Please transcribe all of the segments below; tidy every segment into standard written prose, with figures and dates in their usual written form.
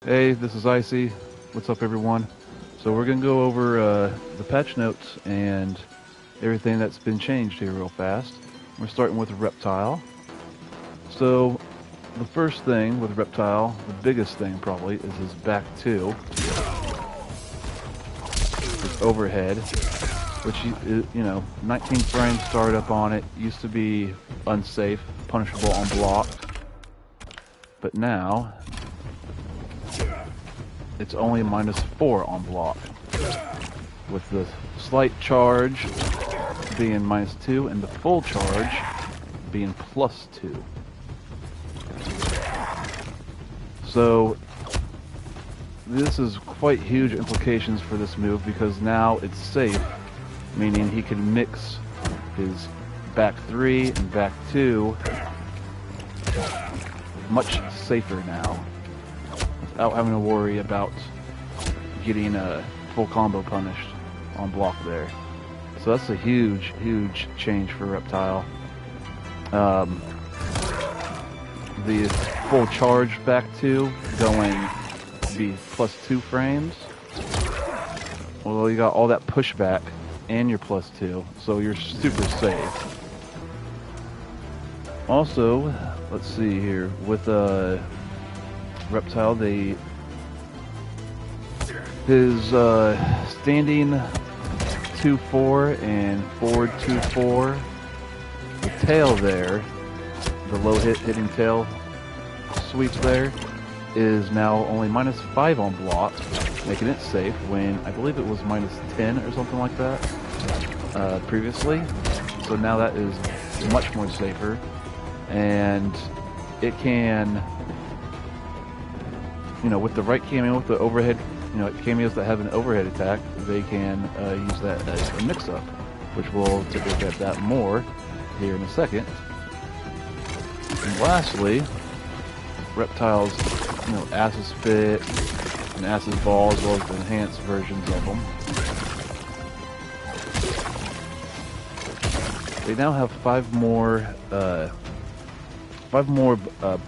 Hey, this is Icy. What's up, everyone? So we're going to go over the patch notes and everything that's been changed here real fast. We're starting with Reptile. So the first thing with Reptile, the biggest thing probably, is his back two. His overhead, which, you know, 19 frames startup on it. Used to be unsafe, punishable on block. But now it's only -4 on block, with the slight charge being -2 and the full charge being +2. So this is quite huge implications for this move, because now it's safe, meaning he can mix his back 3 and back 2 much safer now, without having to worry about getting a full combo punished on block there. So that's a huge, huge change for Reptile. The full charge back two going to be +2 frames. Well, you got all that pushback and your +2, so you're super safe. Also, let's see here, with Reptile, his standing 2-4 and forward 2-4, the tail there, the low hitting tail sweeps there, is now only -5 on block, making it safe, when I believe it was -10 or something like that previously. So now that is much more safer, and it can, you know, with the right cameo, with the overhead, you know, cameos that have an overhead attack, they can use that as a mix-up, which we'll take a look at that more here in a second. And lastly, Reptile's, you know, Ass's Fit and Ass's Ball, as well as the enhanced versions of them. They now have 5 more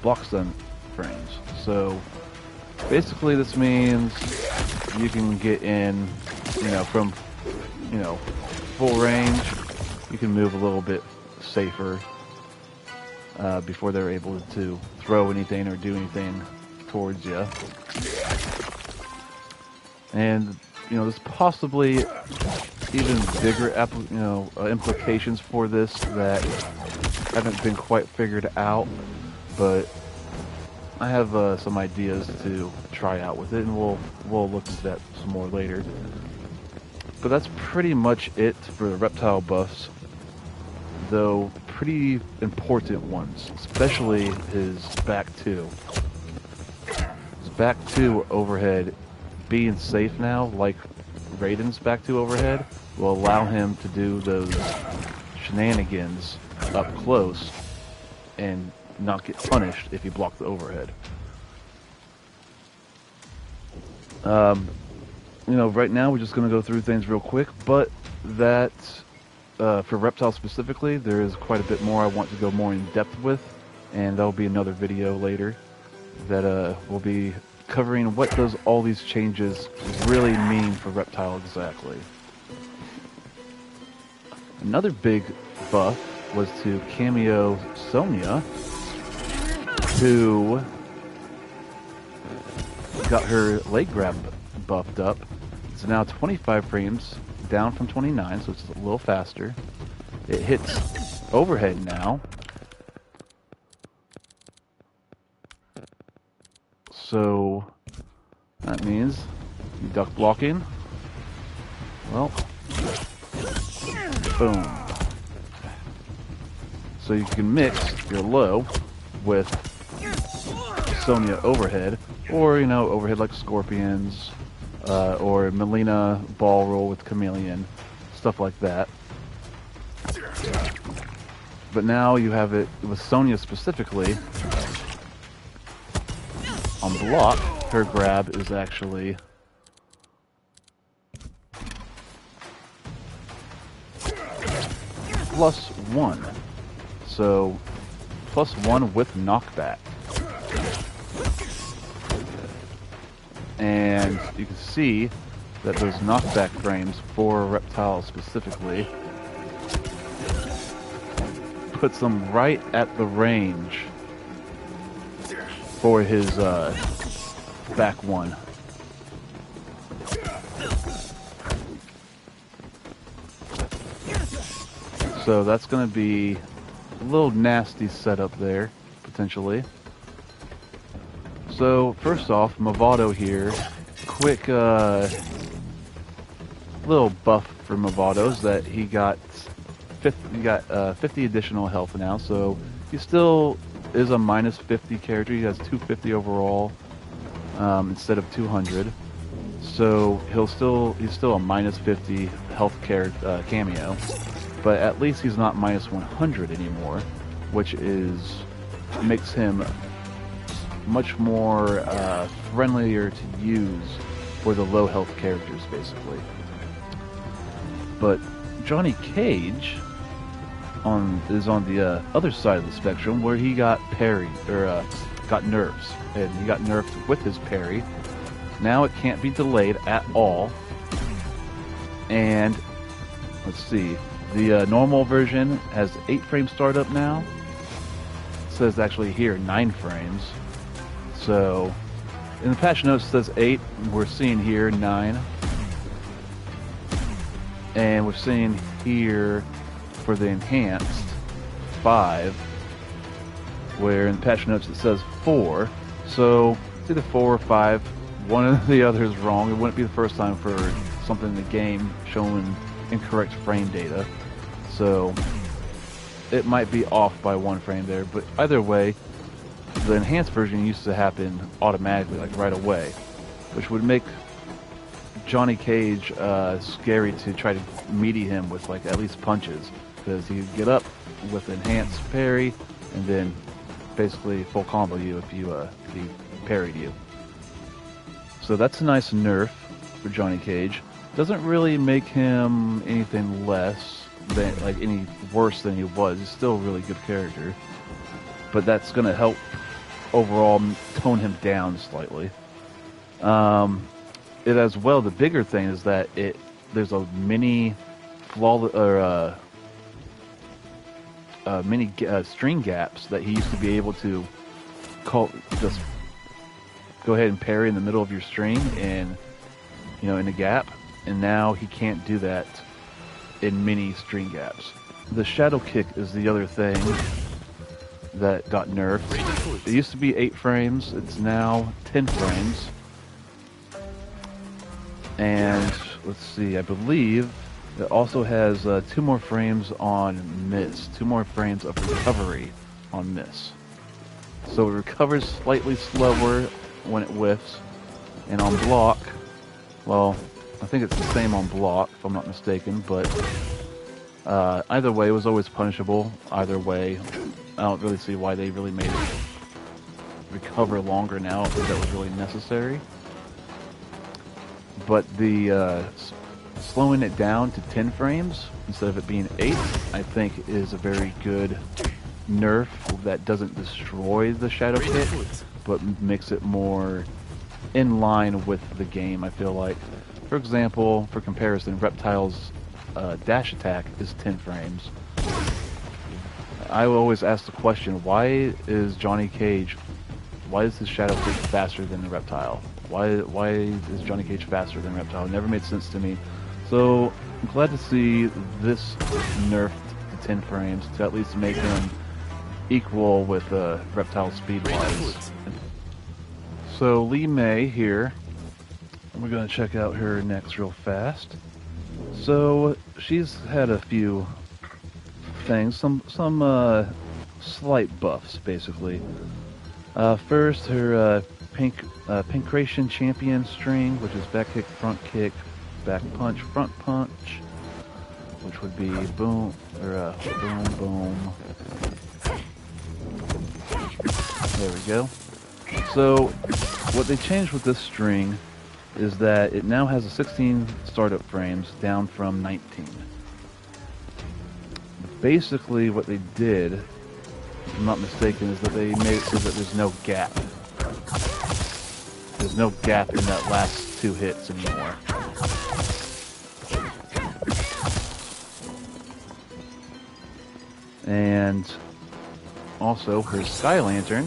block stun frames. So basically, this means you can get in, you know, from, you know, full range. You can move a little bit safer before they're able to throw anything or do anything towards you. And, you know, there's possibly even bigger, implications for this that haven't been quite figured out, but I have some ideas to try out with it, and we'll look into that some more later. But that's pretty much it for the Reptile buffs, though pretty important ones, especially his back 2. His back 2 overhead being safe now, like Raiden's back 2 overhead, will allow him to do those shenanigans up close and not get punished if you block the overhead. You know, right now we're just going to go through things real quick, but that for Reptile specifically, there is quite a bit more I want to go more in depth with, and that'll be another video later that will be covering what does all these changes really mean for Reptile exactly. Another big buff was to cameo Sonya, who got her leg grab buffed up. It's now 25 frames, down from 29, so it's a little faster. It hits overhead now. So that means you duck blocking. Well, boom. So you can mix your low with Sonya overhead, or, you know, overhead like Scorpions, or Melina ball roll with Chameleon, stuff like that. But now you have it with Sonya specifically. On block, her grab is actually +1. So +1 with knockback. And you can see that those knockback frames for reptiles specifically puts them right at the range for his back one. So that's going to be a little nasty setup there, potentially. So first off, Mavado here, quick little buff for Mavado's that he got 50 additional health now, so he still is a minus 50 character. He has 250 overall instead of 200. So he's still a minus 50 health cameo, but at least he's not minus 100 anymore, which makes him much more friendlier to use for the low health characters, basically. But Johnny Cage is on the other side of the spectrum, where he got parried, or got nerfs, and he got nerfed with his parry. Now it can't be delayed at all. And let's see, the normal version has 8 frame startup now. It says actually here 9 frames. So in the patch notes it says 8. We're seeing here 9. And we're seeing here for the enhanced 5, where in the patch notes it says 4. So it's either 4 or 5. One or the other is wrong. It wouldn't be the first time for something in the game showing incorrect frame data. So it might be off by 1 frame there. But either way, the enhanced version used to happen automatically, like right away, which would make Johnny Cage scary to try to meaty him with like at least punches, because he could get up with enhanced parry and then basically full combo you if he parried you. So that's a nice nerf for Johnny Cage. Doesn't really make him anything less than, like, any worse than he was. He's still a really good character, but that's going to help overall tone him down slightly. It as well, the bigger thing is that there's a mini mini string gaps that he used to be able to just go ahead and parry in the middle of your string and in a gap, and now he can't do that in mini string gaps. The shadow kick is the other thing that got nerfed. It used to be 8 frames, it's now 10 frames. And let's see, I believe it also has 2 more frames on miss, 2 more frames of recovery on miss. So it recovers slightly slower when it whiffs, and on block, well, I think it's the same on block if I'm not mistaken, but either way it was always punishable. Either way, I don't really see why they really made it recover longer now, if that was really necessary. But the slowing it down to 10 frames instead of it being 8, I think is a very good nerf that doesn't destroy the shadow kick, but makes it more in line with the game, I feel like. For example, for comparison, Reptile's dash attack is 10 frames. I will always ask the question, why is Johnny Cage, why is his shadow kick faster than the Reptile? Why is Johnny Cage faster than Reptile? It never made sense to me. So I'm glad to see this nerfed to 10 frames to at least make him equal with Reptile speed-wise. So Lee May here, we're going to check out her next real fast. So she's had a few things, some slight buffs basically. First, her Pancration Champion string, which is back kick, front kick, back punch, front punch, which would be boom, or boom, boom. There we go. So what they changed with this string is that it now has a 16 startup frames down from 19. Basically what they did, if I'm not mistaken, is that they made it so that there's no gap. there's no gap in that last 2 hits anymore. And also her Sky Lantern,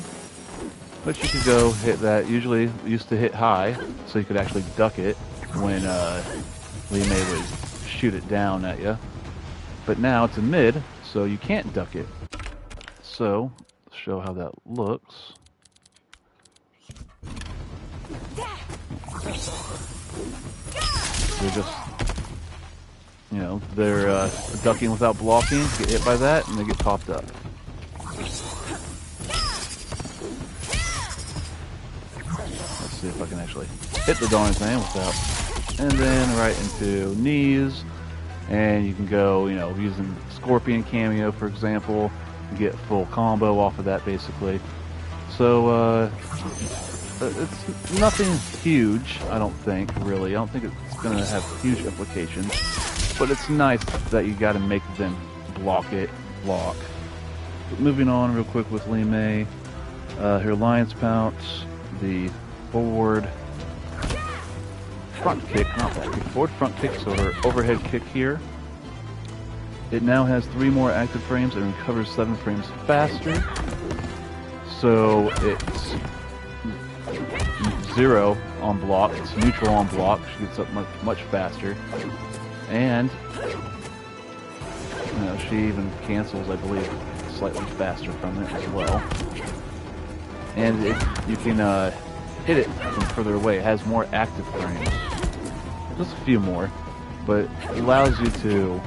which you could go hit that. Usually used to hit high, so you could actually duck it when Lee May would shoot it down at you. But now it's a mid, so you can't duck it. So, show how that looks. They're just, you know, they're ducking without blocking, get hit by that, and they get popped up. Let's see if I can actually hit the darn thing without, and then right into knees, and you can go, you know, using Scorpion Cameo, for example, and get full combo off of that, basically. So, it's nothing huge, I don't think, really. I don't think it's going to have huge implications, but it's nice that you got to make them block. But moving on real quick with Lee May, her Lion's Pounce, the forward front kick, not back kick, forward front kick, so her overhead kick here. It now has 3 more active frames and recovers 7 frames faster. So it's 0 on block, it's neutral on block, she gets up much faster. And you know, she even cancels, I believe, slightly faster from it as well. And you can hit it from further away. It has more active frames. Just a few more, but it allows you to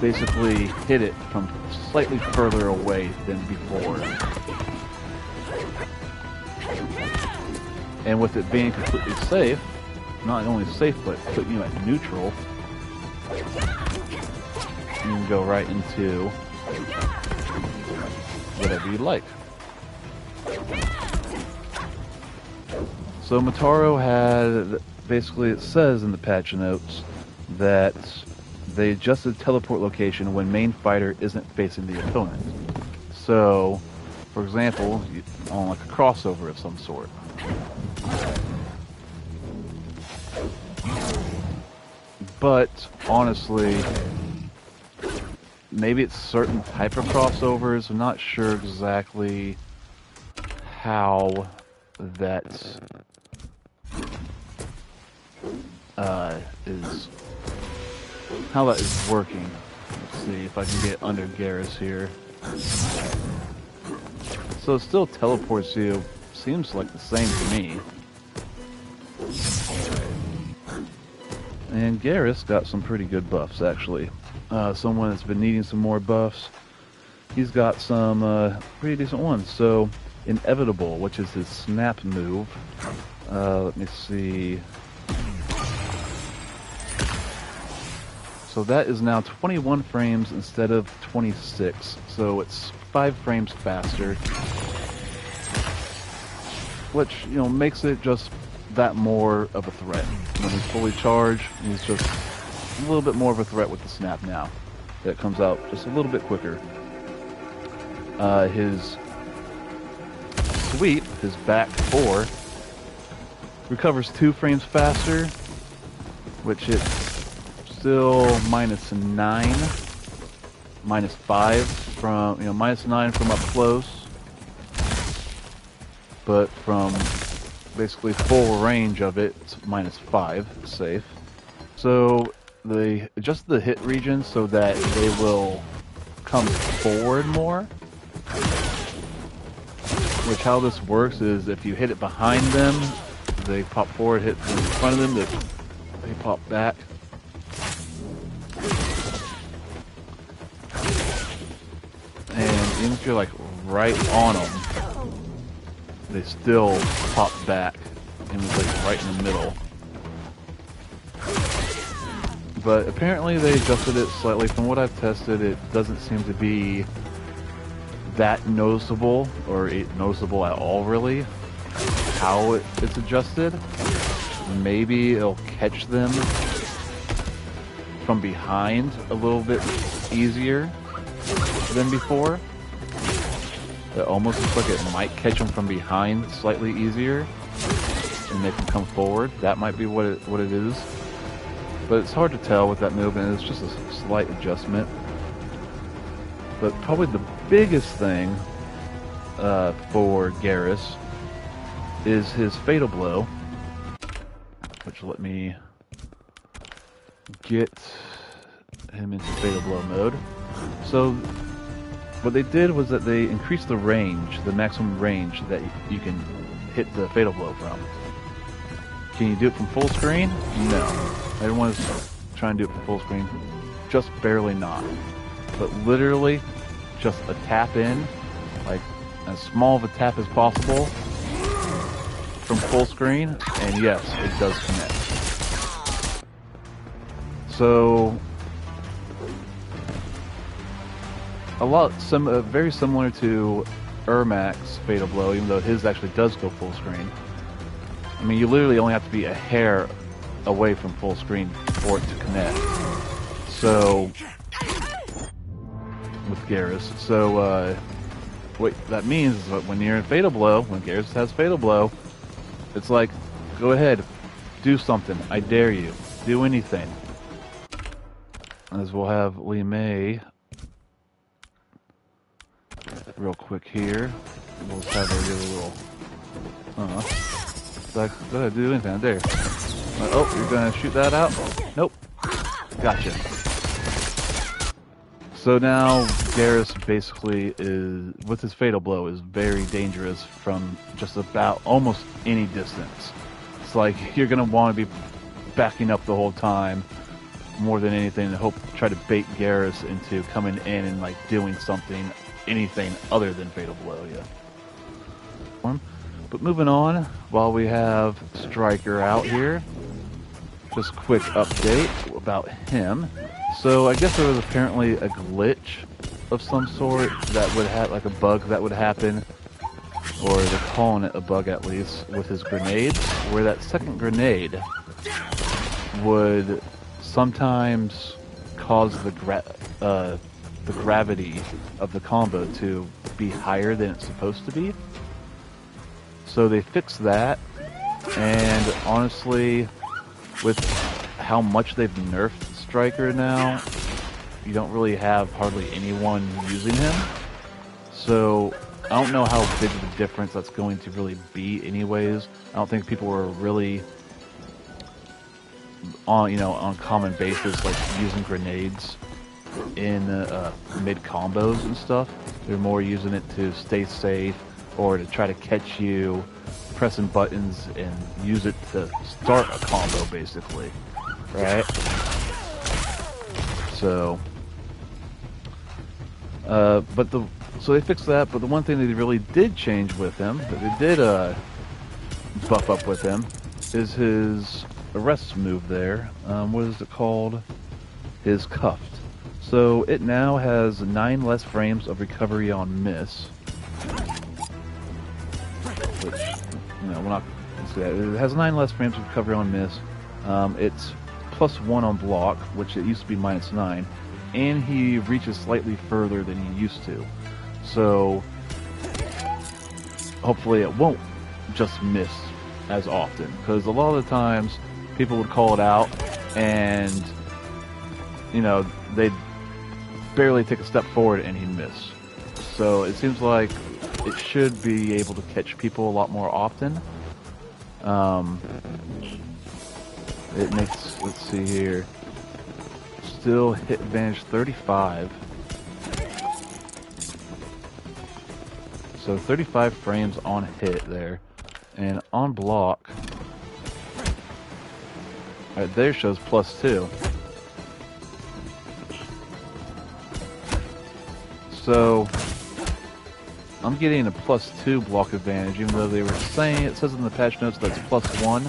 basically hit it from slightly further away than before. And with it being completely safe, not only safe, but putting you at neutral, you can go right into whatever you like. So Motaro had, basically it says in the patch notes that they adjusted teleport location when main fighter isn't facing the opponent. So, for example, on like a crossover of some sort. But honestly, maybe it's certain type of crossovers. I'm not sure exactly how that is working. Let's see if I can get under geras here. So it still teleports you. Seems like the same to me. And Geras got some pretty good buffs, actually. Someone that's been needing some more buffs. He's got some pretty decent ones. So, Inevitable, which is his snap move. Let me see. So that is now 21 frames instead of 26. So it's 5 frames faster. Which, you know, makes it just that more of a threat. When he's fully charged, he's just a little bit more of a threat with the snap now. That comes out just a little bit quicker. His sweep, his back 4, recovers 2 frames faster, which it's still -9, -5 from, you know, -9 from up close, but from basically full range of it, it's -5 safe. So they adjust the hit region so that they will come forward more. Which, how this works is if you hit it behind them, they pop forward, hit in front of them, they pop back. And even if you're like right on them, they still pop back and it's like right in the middle. But apparently they adjusted it slightly. From what I've tested, it doesn't seem to be that noticeable, or noticeable at all really, how it's adjusted. Maybe it'll catch them from behind a little bit easier than before. It almost looks like it might catch them from behind slightly easier and make them come forward. That might be what it is. But it's hard to tell with that movement. It's just a slight adjustment. But probably the biggest thing for Geras is his fatal blow, which let me get him into fatal blow mode. So what they did was that they increased the range, the maximum range that you can hit the fatal blow from. Can you do it from full screen? No. Everyone's trying to do it from full screen. Just barely not. But literally, just a tap in, like as small of a tap as possible from full screen, and yes, it does connect. So, very similar to Ermac's fatal blow, even though his actually does go full screen. I mean, you literally only have to be a hair away from full screen for it to connect. So, with Geras. So, what that means is that when you're in fatal blow, when Geras has fatal blow, it's like, go ahead, do something. I dare you. Do anything. As we'll have Lee May real quick here. We'll just have her do a little. Like, go ahead, do anything. There. Oh, you're gonna shoot that out? Nope. Gotcha. So now Geras basically is, with his fatal blow, is very dangerous from just about almost any distance. It's like you're gonna want to be backing up the whole time, more than anything, and try to bait Geras into coming in and like doing something, anything other than fatal blow. Yeah. But moving on, while we have Stryker out here, just a quick update about him. So I guess there was apparently a glitch of some sort that would have, like a bug that would happen, or they're calling it a bug at least, with his grenades, where that second grenade would sometimes cause the gravity of the combo to be higher than it's supposed to be. So they fixed that, and honestly, with how much they've nerfed Stryker now, you don't really have hardly anyone using him. So I don't know how big of a difference that's going to really be anyways. I don't think people were really on common basis like using grenades in mid combos and stuff. They're more using it to stay safe or to try to catch you pressing buttons and use it to start a combo basically, right? So so they fixed that, but the one thing that they really did change with him, that they did buff up with him, is his arrest move there. What is it called? His cuffed. So it now has 9 less frames of recovery on miss. Which, we're not gonna see that. It has 9 less frames of recovery on miss. It's +1 on block, which it used to be -9. And he reaches slightly further than he used to. So hopefully it won't just miss as often, because a lot of the times people would call it out and they'd barely take a step forward and he'd miss. So it seems like it should be able to catch people a lot more often. It makes, let's see here, still hit advantage 35. So 35 frames on hit there. And on block, right there shows +2. So I'm getting a +2 block advantage, even though they were saying, it says in the patch notes that's +1.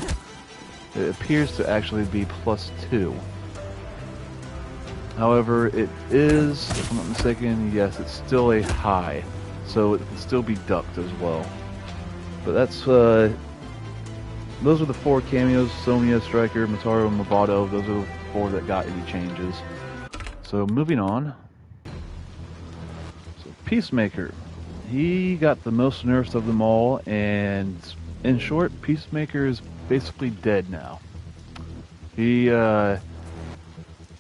It appears to actually be +2. However, it is, if I'm not mistaken, yes, it's still a high. So it can still be ducked as well. But that's, those are the 4 cameos: Sonya, Stryker, Motaro, and Mavado. Those are the 4 that got any changes. So moving on. So Peacemaker. he got the most nerfs of them all, and in short, Peacemaker is basically dead now. They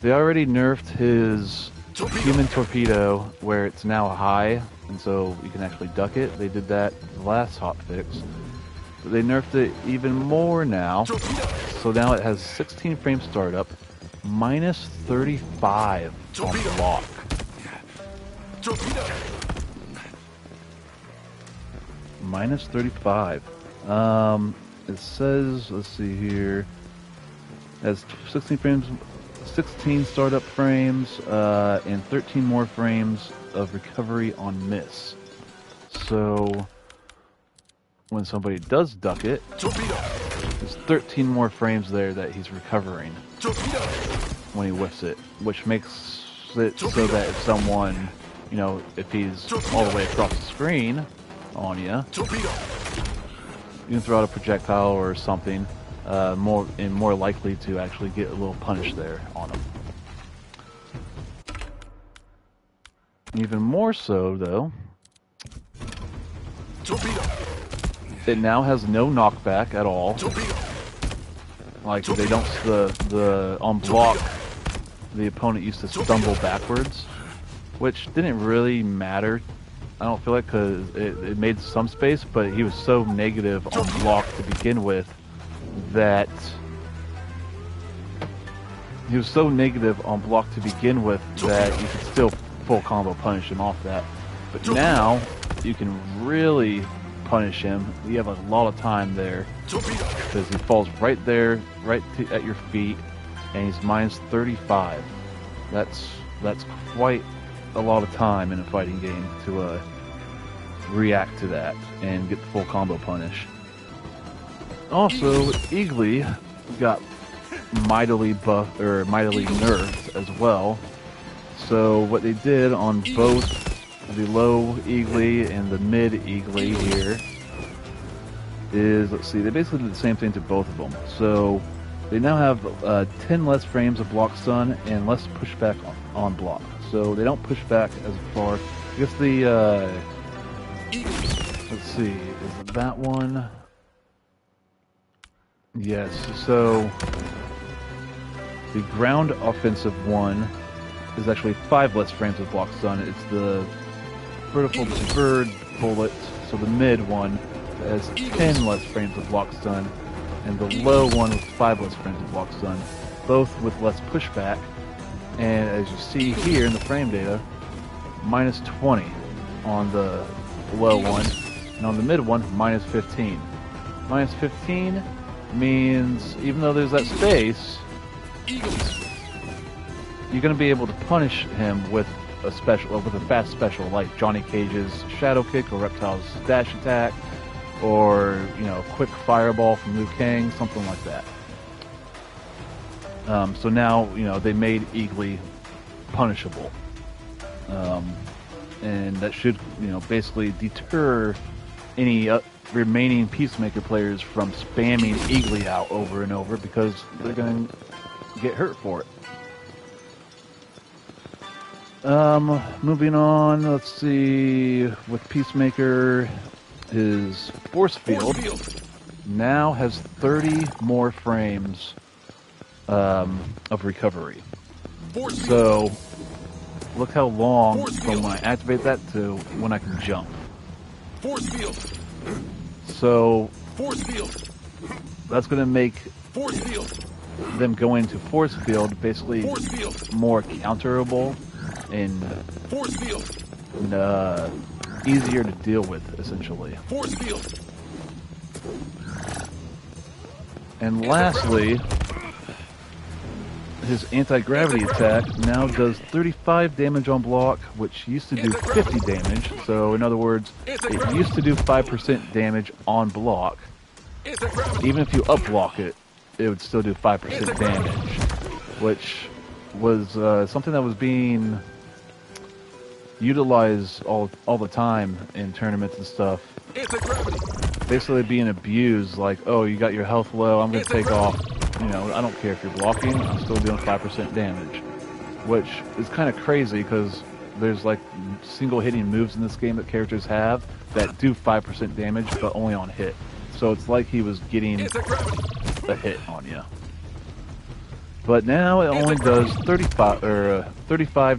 already nerfed his human torpedo, where it's now high, and so you can actually duck it. They did that the last HotFix. But they nerfed it even more now, so now it has 16 frame startup, minus 35 on block. Minus 35. It says, let's see here, it has 16 frames, 16 startup frames, and 13 more frames of recovery on miss. So when somebody does duck it, there's 13 more frames there that he's recovering when he whiffs it, which makes it so that if someone, you know, if he's all the way across the screen on you, you can throw out a projectile or something, more likely to actually get a little punish there on him. Even more so, though, it now has no knockback at all. Like they don't on block, the opponent used to stumble backwards, which didn't really matter. I don't feel like, because it made some space, but he was so negative on block to begin with that you could still full combo punish him off that. But now you can really punish him. You have a lot of time there because he falls right there, at your feet, and he's minus 35. That's quite a lot of time in a fighting game to react to that and get the full combo punish. Also, Eagly got mightily nerfed as well. So what they did on both the low Eagly and the mid Eagly here is, let's see, they basically did the same thing to both of them. So they now have 10 less frames of block stun and less pushback on block. So they don't push back as far. I guess the, let's see, is it that one? Yes, so the ground offensive one is actually 5 less frames of block stun. It's the vertical bird bullet, so the mid one has 10 less frames of block stun, and the low one with 5 less frames of block stun, both with less pushback. And as you see here in the frame data, minus 20 on the low one, and on the mid one, minus 15. Minus 15 means even though there's that space, you're going to be able to punish him with a fast special like Johnny Cage's Shadow Kick or Reptile's Dash Attack, or, you know, quick fireball from Liu Kang, something like that. So now, you know, they made Eagly punishable, and that should, you know, basically deter any remaining Peacemaker players from spamming Eagly out over and over, because they're going to get hurt for it. Moving on, let's see, with Peacemaker, his force field now has 30 more frames of recovery. So look how long from when I activate that to when I can jump. So that's going to make them going to force field basically more counterable and easier to deal with, essentially. And lastly, his anti-gravity attack now does 35 damage on block, which used to do 50 damage. So in other words, it used to do 5% damage on block. Even if you up-block it, it would still do 5% damage, which was something that was being utilized all the time in tournaments and stuff. Basically being abused, like, oh, you got your health low, I'm going to take off. You know, I don't care if you're blocking, I'm still doing 5% damage. Which is kind of crazy, because there's like single hitting moves in this game that characters have that do 5% damage, but only on hit. So it's like he was getting a hit on you. But now it only does 35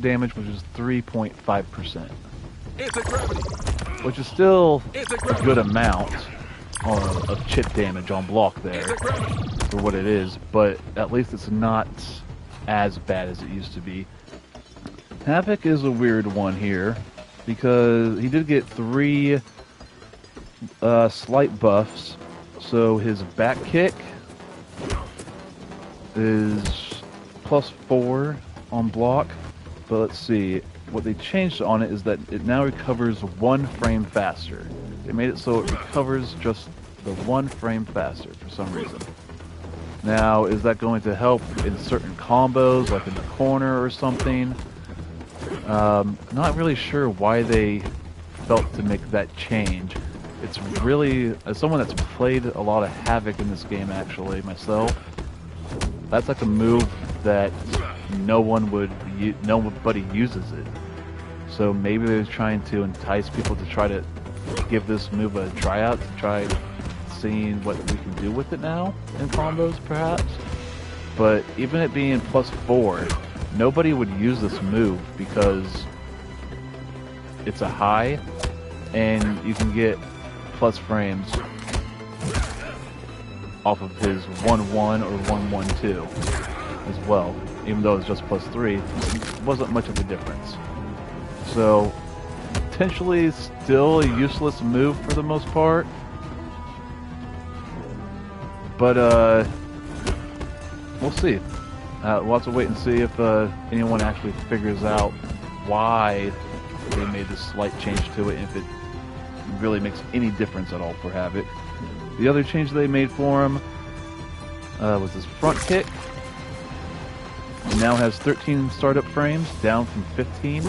damage, which is 3.5%, which is still a good amount of chip damage on block there for what it is. But at least it's not as bad as it used to be. Havoc is a weird one here because he did get 3 slight buffs. So his back kick is +4 on block, but let's see, what they changed on it is that it now recovers 1 frame faster. They made it so it recovers just the 1 frame faster for some reason. Now, is that going to help in certain combos, like in the corner or something? Not really sure why they felt to make that change. It's really, as someone that's played a lot of Havoc in this game actually, myself, that's like a move that nobody uses it. So maybe they're trying to entice people to try to give this move a tryout, to try seeing what we can do with it now in combos perhaps. But even it being +4, nobody would use this move because it's a high and you can get plus frames off of his 1-1 or 1-1-2 as well. Even though it's just +3, it wasn't much of a difference. So potentially still a useless move for the most part. But we'll see. We'll have to wait and see if anyone actually figures out why they made this slight change to it, and if it really makes any difference at all for Havoc. The other change they made for him was his front kick. It now has 13 startup frames, down from 15.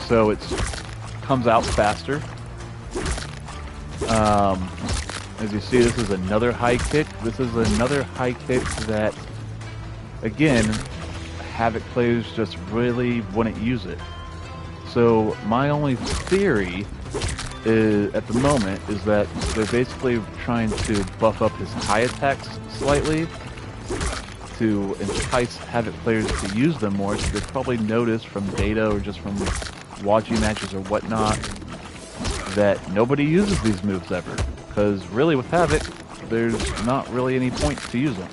So it comes out faster. As you see, this is another high kick. This is another high kick that, again, Havoc players just really wouldn't use it. So my only theory is, at the moment, is that they're basically trying to buff up his high attacks slightly to entice Havoc players to use them more. So they've probably noticed from data or just from watching matches or whatnot that nobody uses these moves ever. Because really with Havoc, there's not really any point to use them.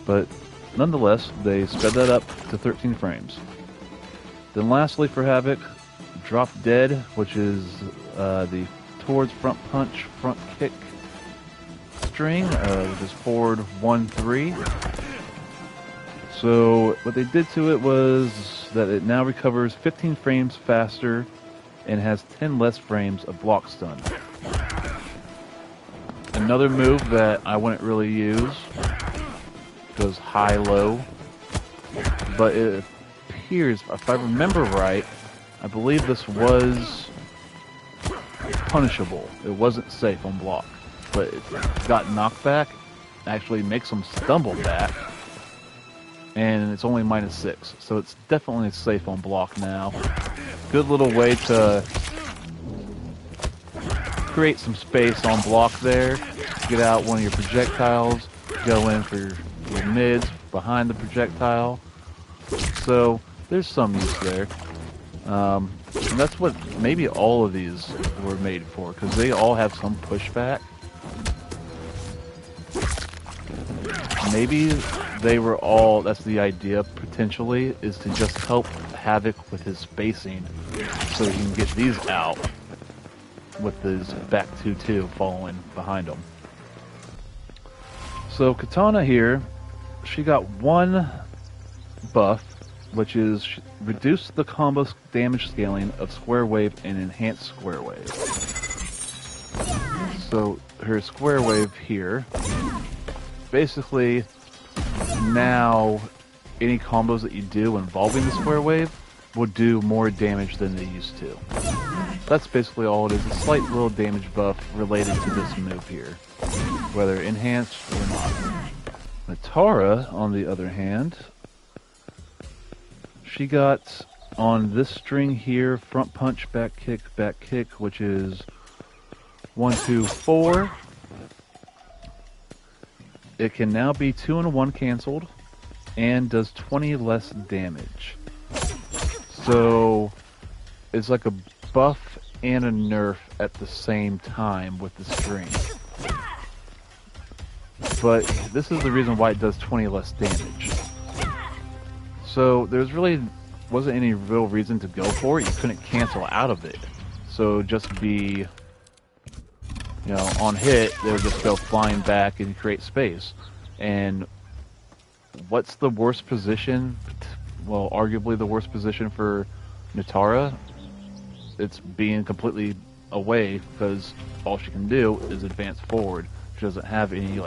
But nonetheless, they sped that up to 13 frames. Then lastly for Havoc, Drop Dead, which is the towards front punch, front kick string, which is forward 1-3. So what they did to it was that it now recovers 15 frames faster and has 10 less frames of block stun. Another move that I wouldn't really use goes high-low, but it appears, if I remember right, I believe this was punishable. It wasn't safe on block, but it got knockback, actually makes them stumble back, and it's only -6, so it's definitely safe on block now. Good little way to create some space on block there, get out one of your projectiles, go in for your mids behind the projectile. So there's some use there. And that's what maybe all of these were made for, because they all have some pushback. Maybe they were all, that's the idea potentially, is to just help Havoc with his spacing so he can get these out with his back 2-2 following behind him. So Kitana here, she got one buff, which is reduce the combo damage scaling of Square Wave and Enhanced Square Wave. So her Square Wave here, basically now any combos that you do involving the Square Wave will do more damage than they used to. That's basically all it is, a slight little damage buff related to this move here, whether enhanced or not. Motaro, on the other hand, she got on this string here, front punch, back kick, which is 1, 2, 4. It can now be 2 and 1 canceled and does 20 less damage. So it's like a buff and a nerf at the same time with the string. But this is the reason why it does 20 less damage. So there's really wasn't any real reason to go for it. You couldn't cancel out of it. So just be, on hit, they would just go flying back and create space. And what's the worst position? Well, arguably the worst position for Natara. It's being completely away because all she can do is advance forward. She doesn't have any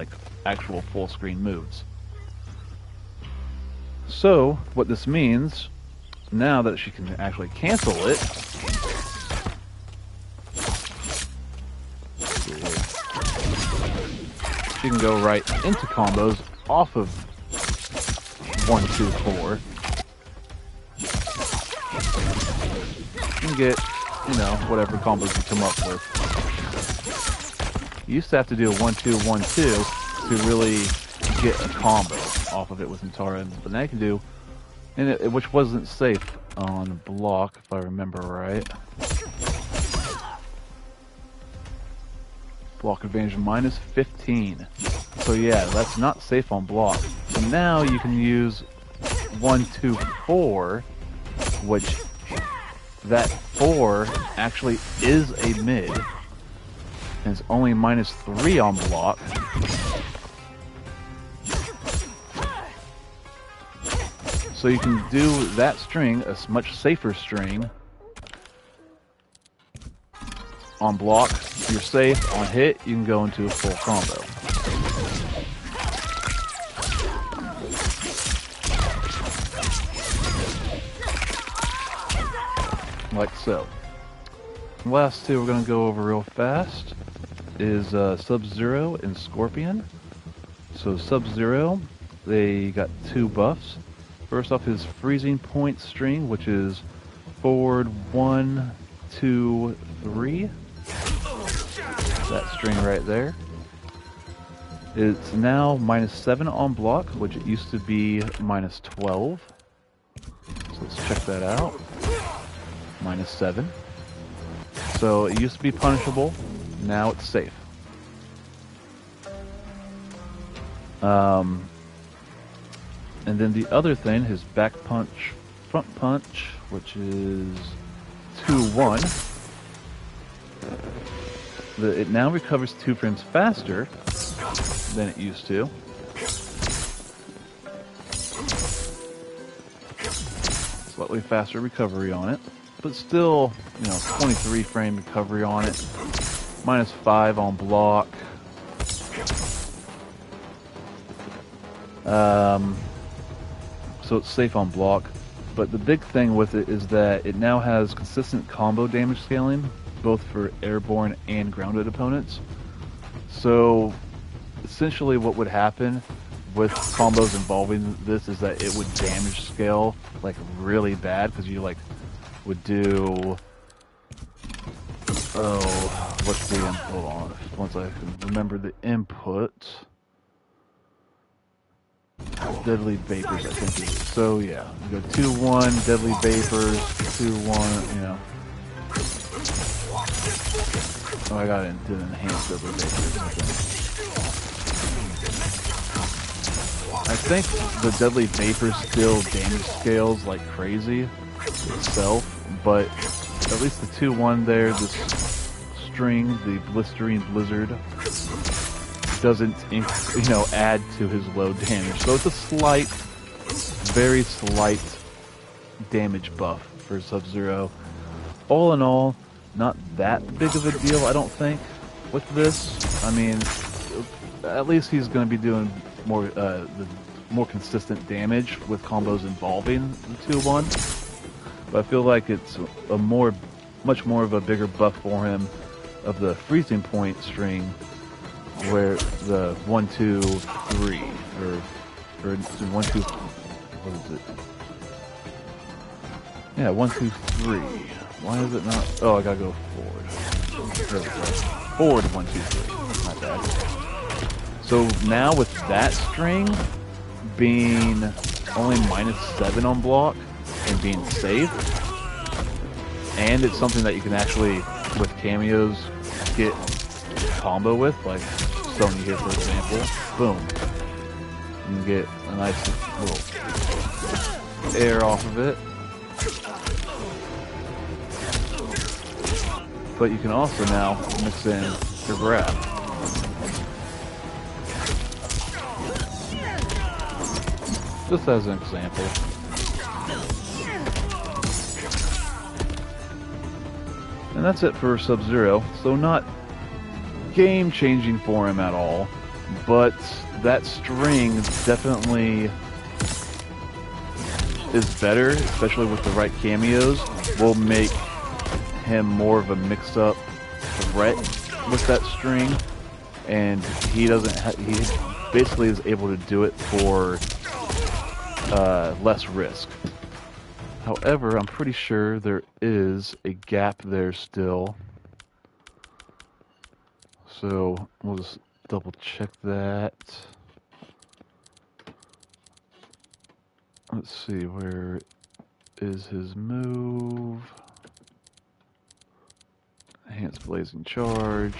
actual full screen moves. So what this means, now that she can actually cancel it, she can go right into combos off of 1, 2, 4. And get, whatever combos you come up with. You used to have to do a 1, 2, 1, 2 to really get a combo off of it with Natara, but now you can do, which wasn't safe on block, if I remember right. Block advantage minus 15. So yeah, that's not safe on block. So now you can use 1, 2, 4, which that 4 actually is a mid, and it's only minus 3 on block. So you can do that string, a much safer string. On block, you're safe. On hit, you can go into a full combo. Like so. The last two we're going to go over real fast is Subzero and Scorpion. So Subzero, they got 2 buffs. First off, his freezing point string, which is forward 1, 2, 3. That string right there. It's now minus 7 on block, which it used to be minus 12. So let's check that out. Minus 7. So it used to be punishable, now it's safe. And then the other thing, his back punch, front punch, which is 2-1. It now recovers 2 frames faster than it used to. Slightly faster recovery on it, but still, 23 frame recovery on it. Minus 5 on block. So it's safe on block, but the big thing with it is that it now has consistent combo damage scaling, both for airborne and grounded opponents. So essentially what would happen with combos involving this is that it would damage scale really bad, because you would do, what's the input? Hold on, once I can remember the input. Deadly Vapors, I think it is. So yeah, you go 2-1, Deadly Vapors, 2-1, Oh, I gotta do an enhanced Deadly Vapors, I think the Deadly Vapors still damage scales like crazy itself, but at least the 2-1 there, this string, the Blistering Blizzard, doesn't, add to his low damage. So it's a slight, very slight damage buff for Sub-Zero. All in all, not that big of a deal, I don't think, with this. I mean, at least he's going to be doing more, the more consistent damage with combos involving the 2-1. But I feel like it's a much more of a bigger buff for him of the freezing point string, where the 1, 2, 3, or 1, 2, what is it? Yeah, 1, 2, 3. Why is it not? Oh, I gotta go forward. There we go. Forward, 1, 2, 3. My bad. So now with that string being only -7 on block and being safe, and it's something that you can actually, with cameos, get combo with, like Sonya here for example. Boom. You can get a nice little air off of it. But you can also now mix in your grab. Just as an example. And that's it for Sub-Zero. So not game-changing for him at all, but that string definitely is better, especially with the right cameos. Will make him more of a mixed-up threat with that string, and he basically is able to do it for less risk. However, I'm pretty sure there is a gap there still. So we'll just double check that. Let's see, where is his move? Enhanced blazing charge.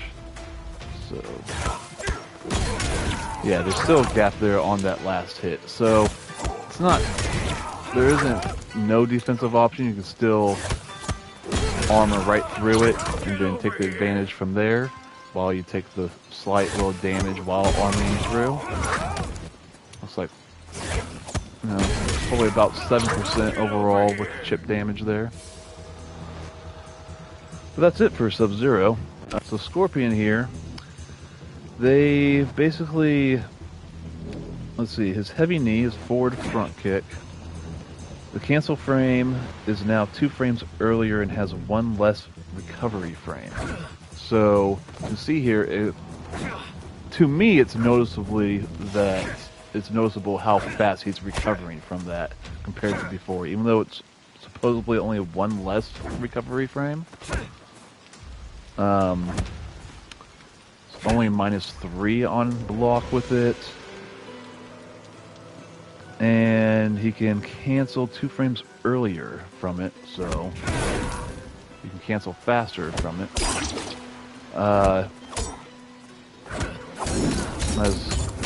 So yeah, there's still a gap there on that last hit. So it's not, there isn't no defensive option. You can still armor right through it and then take the advantage from there while you take the slight little damage while armoring through. Looks like, you know, probably about 7% overall with chip damage there. But that's it for Sub-Zero. So Scorpion here, they basically, let's see, his heavy knee is forward front kick. The cancel frame is now 2 frames earlier and has 1 less recovery frame. So you can see here, to me it's noticeable how fast he's recovering from that compared to before, even though it's supposedly only 1 less recovery frame. It's only -3 on block with it. And he can cancel 2 frames earlier from it, so you can cancel faster from it. As,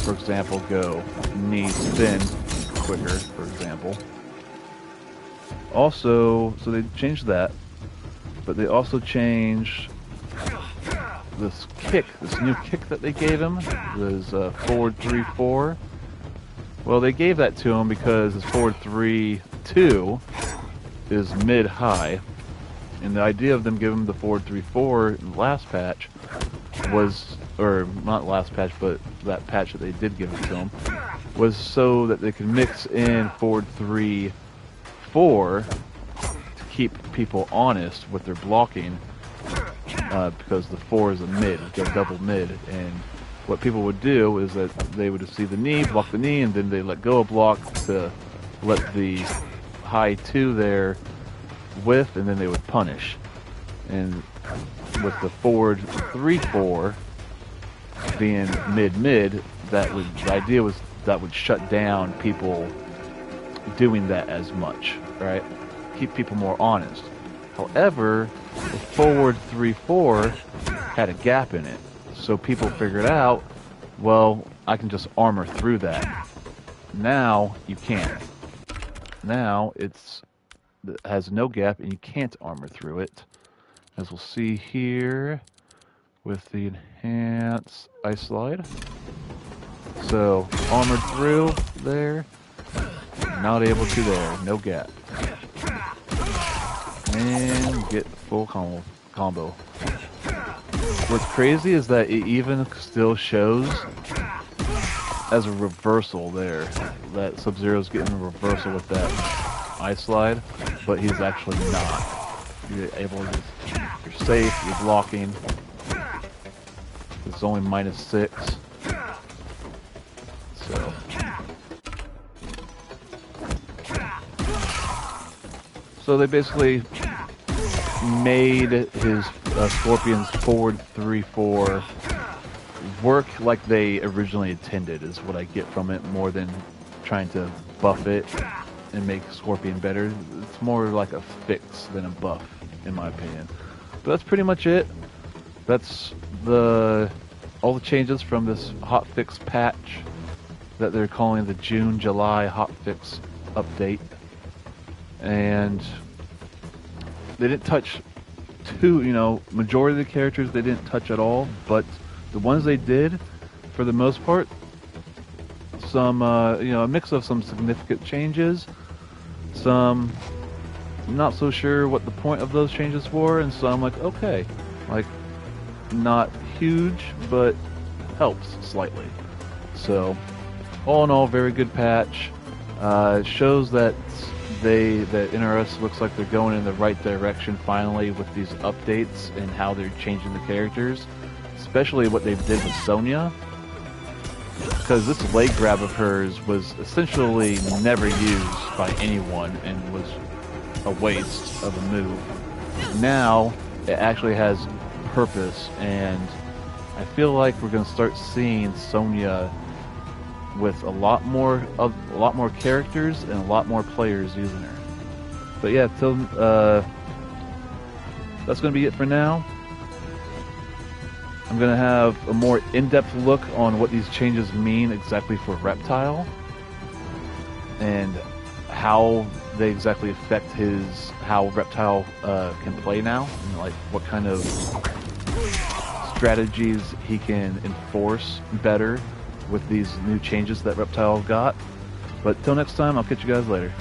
for example, go knee spin quicker, for example. Also, so they changed that, but they also changed this kick, this new kick that they gave him, was forward 3-4. Well, they gave that to him because his forward 3-2 is mid-high, and the idea of them giving him the forward 3-4 in the last patch was, or not last patch, but that patch that they did give it to him, was so that they could mix in forward 3-4 to keep people honest with their blocking, because the 4 is a mid, it's a double mid, and what people would do is that they would see the knee, block the knee, and then they let go of block to let the high 2 there whiff, and then they would punish. And with the forward 3-4 being mid-mid, that would, the idea was that would shut down people doing that as much, right? Keep people more honest. However, the forward 3-4 had a gap in it. So people figured out, well, I can just armor through that. Now you can't. Now it has no gap and you can't armor through it. As we'll see here with the enhanced ice slide. So armored through there, not able to there, no gap. And get full combo. What's crazy is that it even still shows as a reversal there. That Sub-Zero's getting a reversal with that ice slide, but he's actually not. You're able to, you're safe, you're blocking. It's only -6. So So they basically made his Scorpion's forward 3-4 work like they originally intended, is what I get from it, more than trying to buff it and make Scorpion better. It's more like a fix than a buff, in my opinion. But that's pretty much it. That's all the changes from this HotFix patch that they're calling the June-July HotFix update. And they didn't touch majority of the characters they didn't touch at all, but the ones they did, for the most part, some, a mix of some significant changes, some not so sure what the point of those changes were, and some like, okay, like, not huge, but helps slightly. So, all in all, very good patch. It shows that that NRS looks like they're going in the right direction finally with these updates and how they're changing the characters, especially what they did with Sonya, because this leg grab of hers was essentially never used by anyone and was a waste of a move. Now it actually has purpose, and I feel like we're going to start seeing Sonya with a lot more characters and a lot more players using her. But yeah, that's going to be it for now. I'm going to have a more in-depth look on what these changes mean exactly for Reptile and how they exactly affect how Reptile can play now, and like what kind of strategies he can enforce better with these new changes that Reptile got. But till next time, I'll catch you guys later.